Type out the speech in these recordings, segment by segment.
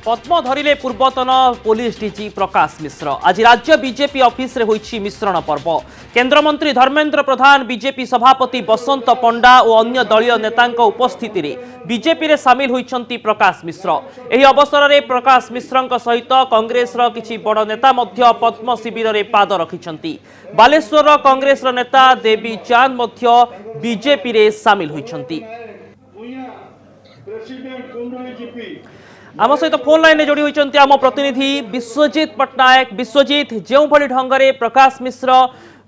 पद्म धरिले पूर्वतन police DG प्रकाश मिश्र। आज राज्य बीजेपी ऑफिस रे होईछि मिश्रण पर्व। केंद्रमंत्री धर्मेंद्र प्रधान, बीजेपी सभापति बसंत पंडा और अन्य दलीय नेतांक उपस्थिति रे बीजेपी रे सामिल होईछंती प्रकाश मिश्र। एही अवसर रे प्रकाश मिश्रंक सहित कांग्रेस रो किछि बड़ नेता मध्य पद्म शिविर रे पाद रखिछंती। बालेश्वर कांग्रेस रो नेता देवी चांद मध्य बीजेपी रे सामिल होईछंती। आम सहित फोन लाइन जोड़ी होती आम प्रतिनिधि विश्वजीत पट्टनायक। विश्वजीत, जो भली ढंग से प्रकाश मिश्र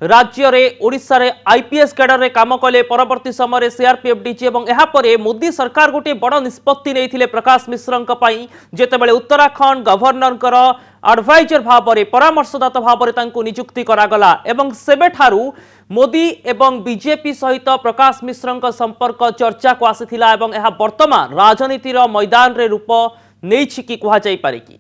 राज्य रे ओडिशा रे आईपीएस कैडर रे काम कले, परवर्ती समय सीआरपीएफ डीजी और यापर मोदी सरकार गोटे बड़ निष्पत्ति नहीं प्रकाश मिश्रंक पई, जेतेबेले उत्तराखंड गवर्नर एडवाइजर भाव में परामर्शदाता भाव में नियुक्ति करागला एवं सेबेठारू मोदी एवं बीजेपी सहित प्रकाश मिश्रंक संपर्क चर्चा को आसीथिला एवं यह वर्तमान राजनीतिर मैदान रे रूप नहीं कि कह जाई पारे कि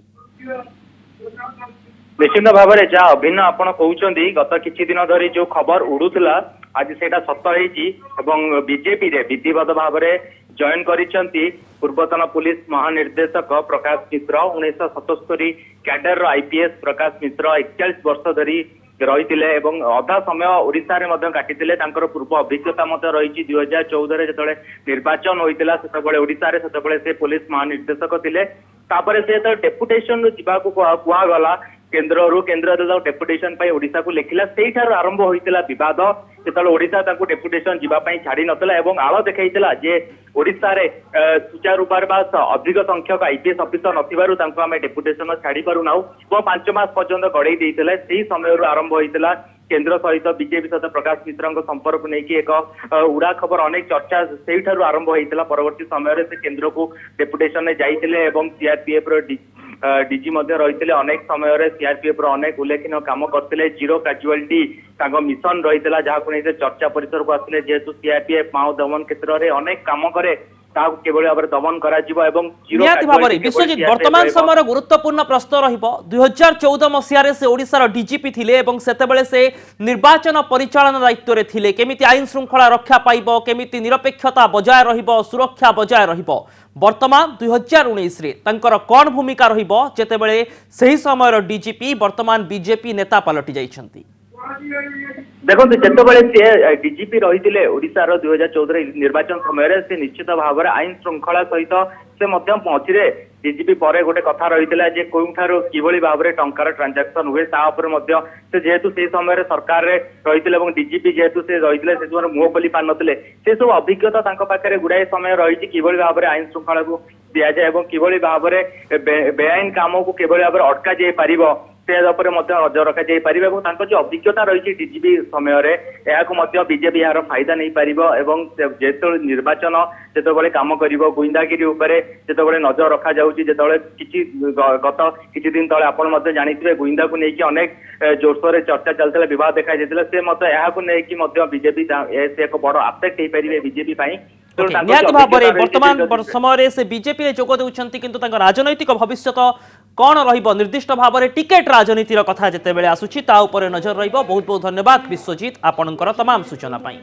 निश्चित भाव में जहाँ अभिन्न आपण कहते गत किछि दिन धरी जो खबर उड़ूला आज सेटा सत हो बीजेपी रे विधिवत भाव में जॉइन करिसेंती पूर्वतन पुलिस महानिर्देशक प्रकाश मिश्र। 1977 कैडर आईपीएस प्रकाश मिश्र 41 वर्ष धरी रही अधा समय ओडिशा रे मध्य काटिथिले। तांकर पूर्व अभिज्ञता मत रही 2014 जो निर्वाचन होइतिला सेतबेले ओडिशा रे सेतबेले से पुलिस महानिर्देशक थिले। तापरे से तो डेपुटेशन जिबाकू कुआ गला केंद्र डेपुटेशन ओडिशा को लिखिला। से आरंभ होइतिला विवाद जेतले ओडिशा तांको डेपुटेशन जिबा पई छाड़ी नतला एवं आळ देखाइतिला जे ओडिशा रे सुचारू रूप अधिक संख्यक आईपीएस ऑफिसर नथिबारु तांको आमे डेपुटेशन छाड़ी पारु नाउ। 5 मास पर्यंत गड़े देइतिले। सेही समय आरंभ होइतिला केंद्र सहित बीजेपी सहित प्रकाश मिश्र संपर्क नहीं एक उड़ा खबर अनेक चर्चा से आरंभ होता। परवर्ती समय से केंद्र को डेपुटेशन जाइए और सीआरपीएफ डीजी रही अनेक समय सीआरपीएफ अनेक उल्लेखनीय काम करते। जीरो कैजुआलिटी मिशन रही जहाँ चर्चा परिसर को आसते जेहेतु सीआरपीएफ माओ दमन क्षेत्र में अनेक काम करे दमन विश्वजीत वर्तमान समय गुरुत्वपूर्ण प्रश्न रहिबो 2014 मसीह से ओडिशार डीजीपी थिले एवं सेतेबेले से निर्वाचन परिचालन दायित्व रे थिले। केमिति आईन श्रृंखला रक्षा पाइबो, केमिति निरपेक्षता बजाय रहिबो, सुरक्षा बजाय रहिबो। वर्तमान 2019 रे तंकर कोन भूमिका रहिबो जेतेबेले सही समय डीजीपी वर्तमान बीजेपी नेता पलटि जाइछंती? देखो जितेबाला सी डीजीपी रही ओडिशार 2014 निर्वाचन समय से निश्चित भाव में आईन श्रृंखला सहित से मझे डीजीपी पर गोटे कथा रही है कौठार किभली भाव में टंकार ट्रांजाक्शन हुए से जेहेतु से समय सरकार रही डीजीपी जेहेतु से रही से मुह खोली पार नथिले से सब अभिज्ञता पाखे गुड़ाए समय रही किभली भाव में आईन श्रृंखला को दि जाए और किभली भाव में बेआईन काम को किभली भाव में अटका जाई पारिबो से नजर रखा जाई पारिबो और जो अभिज्ञता रही डीजीपी समय बीजेपी यार फायदा नहीं पार जेतो निर्वाचन जिते काम कर गुइंदागिरी जिते नजर रखा गत किछि दिन तले आपण जानिथिबे गुइंदा को लेकिन अनेक जोरसोर चर्चा चलता विवाद देखा से बीजेपी से एक बड़ आफेक्ट हो पारे बीजेपी निहाती भाव में वर्तमान समय से बीजेपी जोग देउछंती किंतु तांका राजनैतिक भविष्य कौन रहिबो निर्दिष्ट भाव में टिकेट राजनीतिर कथा जेतेबेले आसुछि ता उपरे नजर रहिबो। बहुत बहुत धन्यवाद विश्वजीत आपणकर तमाम सूचना पाई।